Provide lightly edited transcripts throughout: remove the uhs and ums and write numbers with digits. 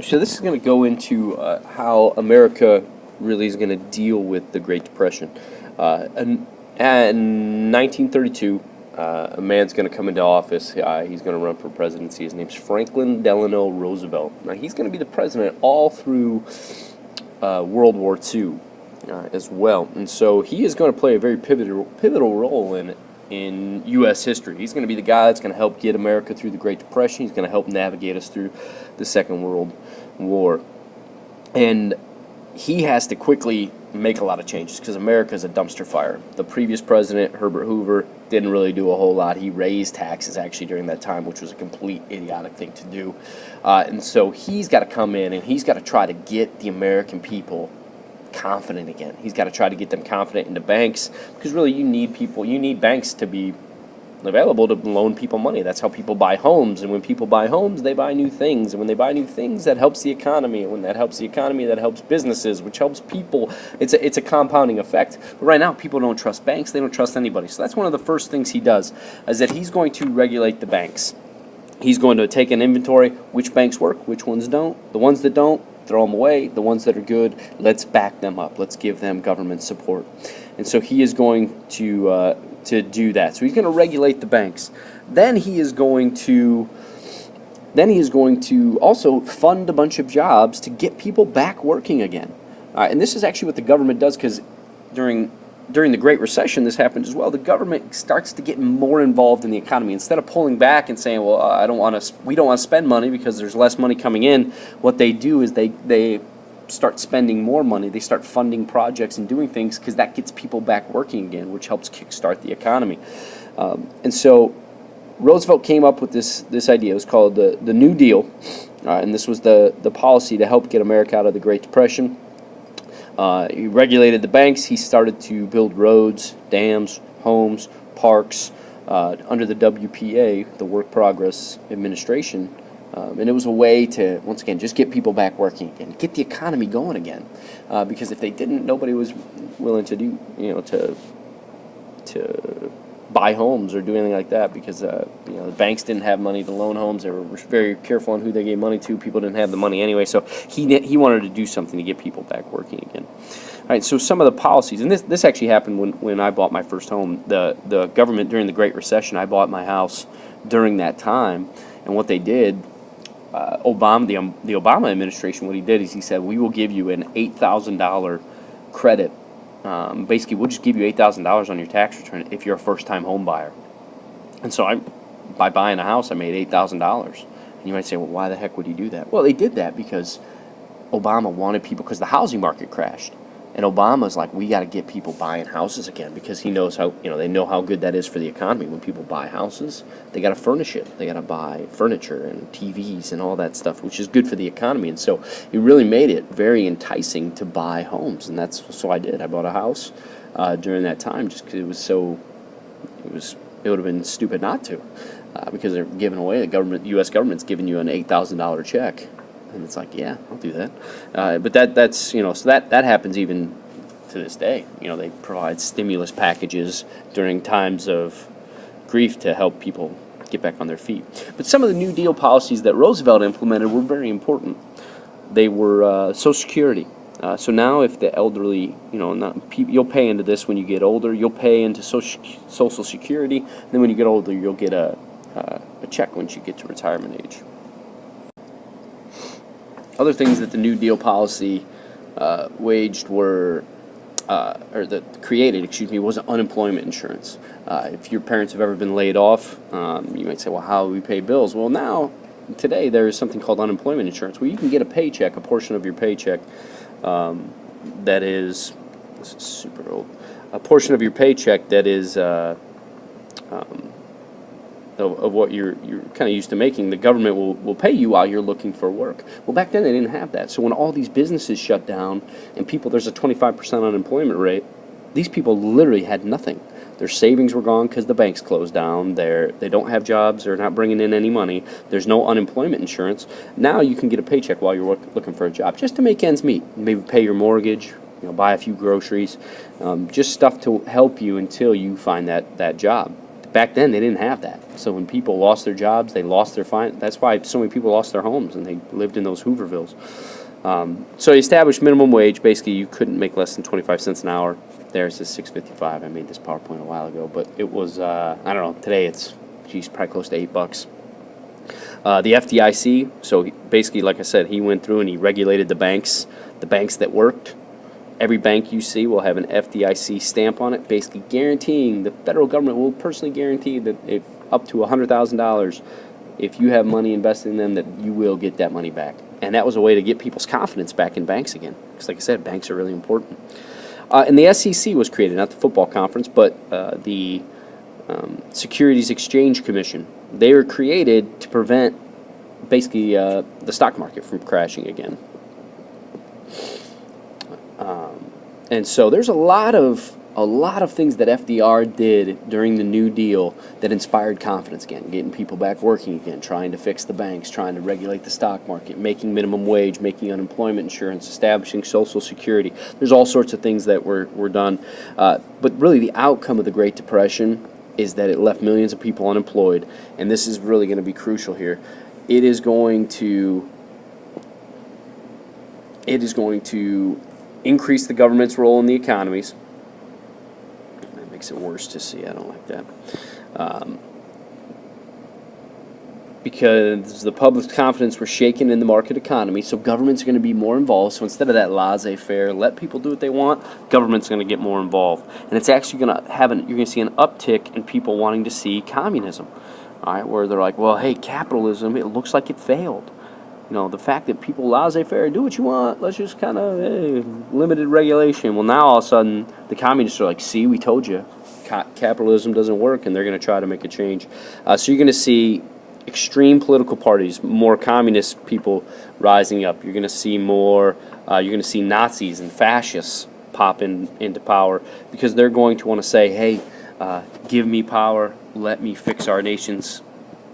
So this is going to go into how America really is going to deal with the Great Depression. In 1932, a man's going to come into office. He's going to run for presidency. His name's Franklin Delano Roosevelt. Now he's going to be the president all through World War II as well, and so he is going to play a very pivotal role in U.S. history. He's going to be the guy that's going to help get America through the Great Depression. He's going to help navigate us through the Second World War. And he has to quickly make a lot of changes because America is a dumpster fire. The previous president, Herbert Hoover, didn't really do a whole lot. He raised taxes actually during that time, which was a complete idiotic thing to do. And so he's got to come in and he's got to try to get the American people confident again. He's got to try to get them confident in the banks because really you need banks to be available to loan people money. That's how people buy homes, and when people buy homes, they buy new things, and when they buy new things, that helps the economy, and when that helps the economy, that helps businesses, which helps people. It's a compounding effect. But right now, people don't trust banks. They don't trust anybody. So that's one of the first things he does, is that he's going to regulate the banks. He's going to take an inventory, which banks work, which ones don't. The ones that don't, throw them away. The ones that are good, let's back them up. Let's give them government support. And so he is going to do that. So he's going to regulate the banks. Then he is going to also fund a bunch of jobs to get people back working again. And this is actually what the government does, because during the Great Recession, this happened as well. The government starts to get more involved in the economy. Instead of pulling back and saying, "Well, we don't want to spend money because there's less money coming in," what they do is they start spending more money. They start funding projects and doing things because that gets people back working again, which helps kickstart the economy. And so Roosevelt came up with this idea. It was called the New Deal, and this was the policy to help get America out of the Great Depression. He regulated the banks. He started to build roads, dams, homes, parks under the WPA, the Work Progress Administration. And it was a way to, once again, just get people back working again, get the economy going again. Because if they didn't, nobody was willing to do, to buy homes or do anything like that, because the banks didn't have money to loan homes. They were very careful on who they gave money to. People didn't have the money anyway, so he wanted to do something to get people back working again. All right, so some of the policies, and this actually happened when I bought my first home. The government during the Great Recession, I bought my house during that time, and what they did, the Obama administration, what he did is he said, we will give you an $8,000 credit. Basically, we'll just give you $8,000 on your tax return if you're a first-time home buyer. And so by buying a house, I made $8,000. And you might say, well, why the heck would he do that? Well, they did that because Obama wanted people, because the housing market crashed. And Obama's like, we got to get people buying houses again, because he knows how, they know how good that is for the economy. When people buy houses, they got to furnish it. They got to buy furniture and TVs and all that stuff, which is good for the economy. And so it really made it very enticing to buy homes. And so I did. I bought a house during that time just because it would have been stupid not to, because they're giving away, the U.S. government's giving you an $8,000 check. And it's like, yeah, I'll do that. But that's so that happens even to this day. They provide stimulus packages during times of grief to help people get back on their feet. But some of the New Deal policies that Roosevelt implemented were very important. They were Social Security. So now if the elderly, you'll pay into this when you get older. You'll pay into Social Security. Then when you get older, you'll get a check once you get to retirement age. Other things that the New Deal policy created, was unemployment insurance. If your parents have ever been laid off, you might say, well, how do we pay bills? Well, today, there is something called unemployment insurance, where you can get a paycheck, a portion of your paycheck, this is super old, a portion of your paycheck that is of what you're kind of used to making. The government will pay you while you're looking for work. Well, back then they didn't have that. So when all these businesses shut down and there's a 25% unemployment rate, these people literally had nothing. Their savings were gone because the banks closed down. They don't have jobs. They're not bringing in any money. There's no unemployment insurance. Now you can get a paycheck while you're looking for a job, just to make ends meet. Maybe pay your mortgage, buy a few groceries, just stuff to help you until you find that job. Back then they didn't have that. So when people lost their jobs, they lost their that's why so many people lost their homes and they lived in those Hoovervilles. So he established minimum wage. Basically, you couldn't make less than 25 cents an hour. There's this 6.55. I made this PowerPoint a while ago, but it was I don't know. Today it's probably close to $8. The FDIC. So basically, like I said, he went through and he regulated the banks that worked. Every bank you see will have an FDIC stamp on it, basically guaranteeing the federal government will personally guarantee that if up to $100,000, if you have money invested in them, that you will get that money back. And that was a way to get people's confidence back in banks again. Because like I said, banks are really important. And the SEC was created, not the football conference, but the Securities Exchange Commission. They were created to prevent basically the stock market from crashing again. And so there's a lot of things that FDR did during the New Deal that inspired confidence again, getting people back working again, trying to fix the banks, trying to regulate the stock market, making minimum wage, making unemployment insurance, establishing Social Security. There's all sorts of things that were done. But really the outcome of the Great Depression is that it left millions of people unemployed, and this is really going to be crucial here. It is going to increase the government's role in the economies. That makes it worse to see. I don't like that. Because the public's confidence was shaken in the market economy, so government's going to be more involved. So instead of that laissez-faire, let people do what they want, government's going to get more involved. And it's actually going to you're going to see an uptick in people wanting to see communism. All right, where they're like, well, hey, capitalism, it looks like it failed. You know, the fact that people laissez-faire, do what you want, let's just kind of limited regulation. Well, now all of a sudden the communists are like, see, we told you, capitalism doesn't work, and they're going to try to make a change. So you're going to see extreme political parties, more communist people rising up. You're going to see more. You're going to see Nazis and fascists pop into power because they're going to want to say, hey, give me power, let me fix our nation's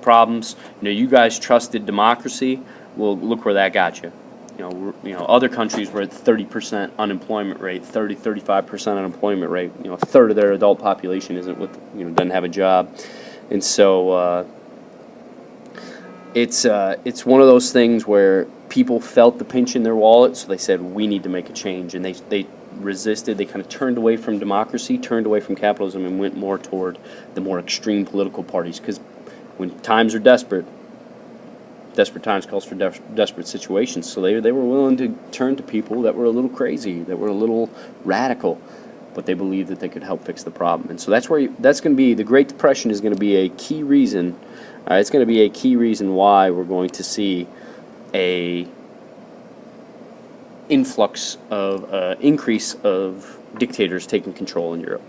problems. You know, you guys trusted democracy. Well, look where that got you. You know, other countries were at 30% unemployment rate, 35% unemployment rate. You know, a third of their adult population doesn't have a job, and so it's one of those things where people felt the pinch in their wallet, so they said we need to make a change, and they resisted. They kind of turned away from democracy, turned away from capitalism, and went more toward the more extreme political parties. Because when times are desperate times calls for desperate situations. So they were willing to turn to people that were a little crazy, that were a little radical, but they believed that they could help fix the problem. And so that's going to be, the Great Depression is going to be a key reason. It's going to be a key reason why we're going to see a increase of dictators taking control in Europe.